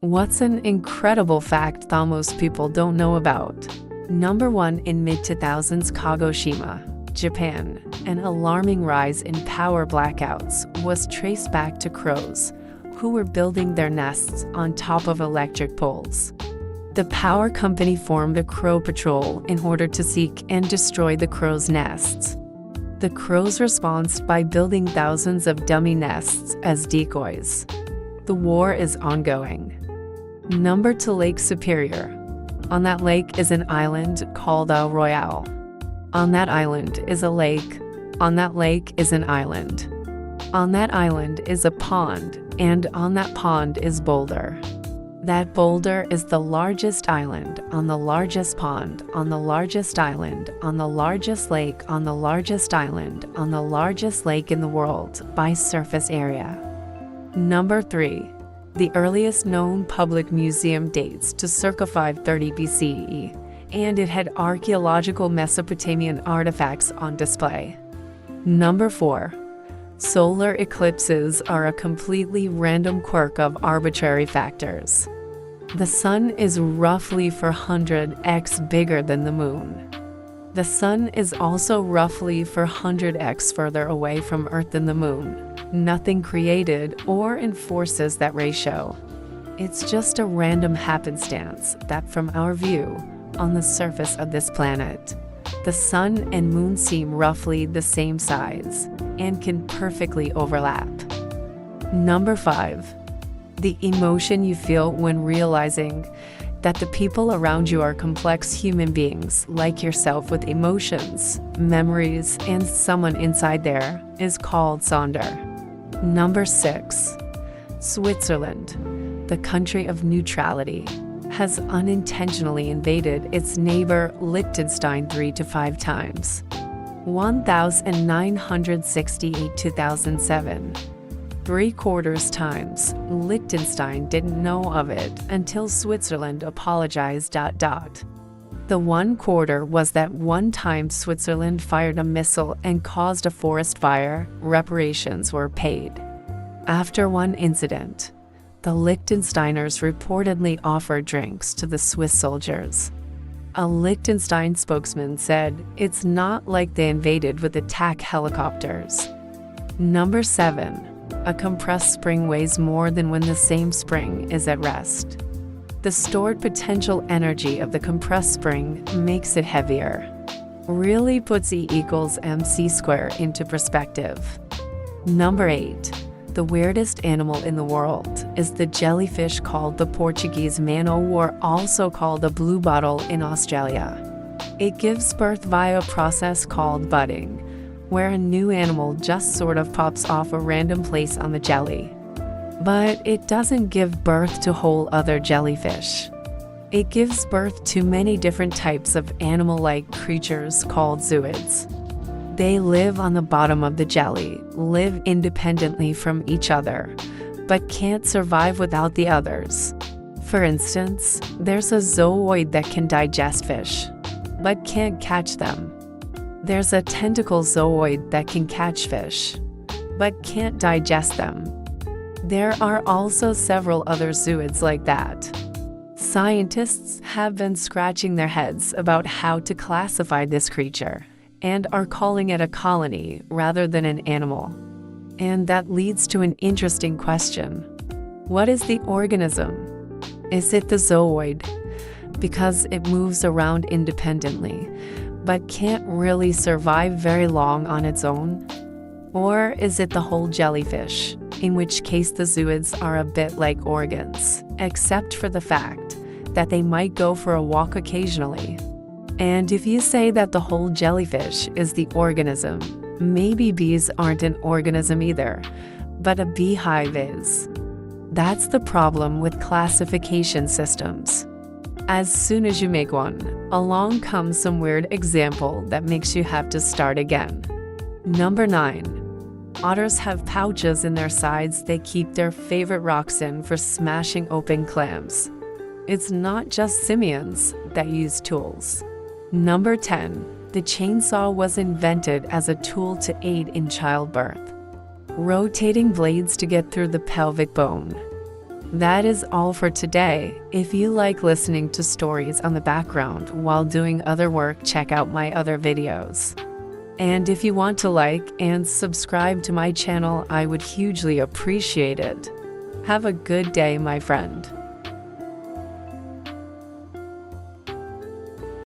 What's an incredible fact that most people don't know about? Number 1. In mid-2000s Kagoshima, Japan, an alarming rise in power blackouts was traced back to crows, who were building their nests on top of electric poles. The power company formed a crow patrol in order to seek and destroy the crows' nests. The crows responded by building thousands of dummy nests as decoys. The war is ongoing. Number 2. Lake Superior. On that lake is an island called Isle Royale. On that island is a lake. On that lake is an island. On that island is a pond, and on that pond is boulder. That boulder is the largest island on the largest pond on the largest island on the largest lake on the largest island on the largest lake in the world by surface area. Number 3. The earliest known public museum dates to circa 530 BCE, and it had archaeological Mesopotamian artifacts on display. Number 4. Solar eclipses are a completely random quirk of arbitrary factors. The sun is roughly 400x bigger than the moon. The sun is also roughly 400x further away from Earth than the moon. Nothing created or enforces that ratio. It's just a random happenstance that from our view, on the surface of this planet, the sun and moon seem roughly the same size and can perfectly overlap. Number 5. The emotion you feel when realizing that the people around you are complex human beings like yourself with emotions, memories, and someone inside there is called Sonder. Number 6. Switzerland, the country of neutrality, has unintentionally invaded its neighbor Liechtenstein 3 to 5 times. 1968 2007. 3/4 times, Liechtenstein didn't know of it until Switzerland apologized. The 1/4 was that one time Switzerland fired a missile and caused a forest fire, reparations were paid. After one incident, the Liechtensteiners reportedly offered drinks to the Swiss soldiers. A Liechtenstein spokesman said, "It's not like they invaded with attack helicopters." Number 7. A compressed spring weighs more than when the same spring is at rest. The stored potential energy of the compressed spring makes it heavier. Really puts E=mc² into perspective. Number 8. The weirdest animal in the world is the jellyfish called the Portuguese mano, or also called a bluebottle in Australia. It gives birth via a process called budding, where a new animal just sort of pops off a random place on the jelly. But it doesn't give birth to whole other jellyfish. It gives birth to many different types of animal-like creatures called zooids. They live on the bottom of the jelly, live independently from each other, but can't survive without the others. For instance, there's a zooid that can digest fish, but can't catch them. There's a tentacle zooid that can catch fish, but can't digest them. There are also several other zooids like that. Scientists have been scratching their heads about how to classify this creature, and are calling it a colony rather than an animal. And that leads to an interesting question. What is the organism? Is it the zooid? Because it moves around independently, but can't really survive very long on its own? Or is it the whole jellyfish, in which case the zooids are a bit like organs, except for the fact that they might go for a walk occasionally? And if you say that the whole jellyfish is the organism, maybe bees aren't an organism either, but a beehive is. That's the problem with classification systems. As soon as you make one, along comes some weird example that makes you have to start again. Number 9. Otters have pouches in their sides they keep their favorite rocks in for smashing open clams. It's not just simians that use tools. Number 10. The chainsaw was invented as a tool to aid in childbirth. Rotating blades to get through the pelvic bone. That is all for today. If you like listening to stories on the background while doing other work, check out my other videos. And if you want to like and subscribe to my channel, I would hugely appreciate it. Have a good day, my friend.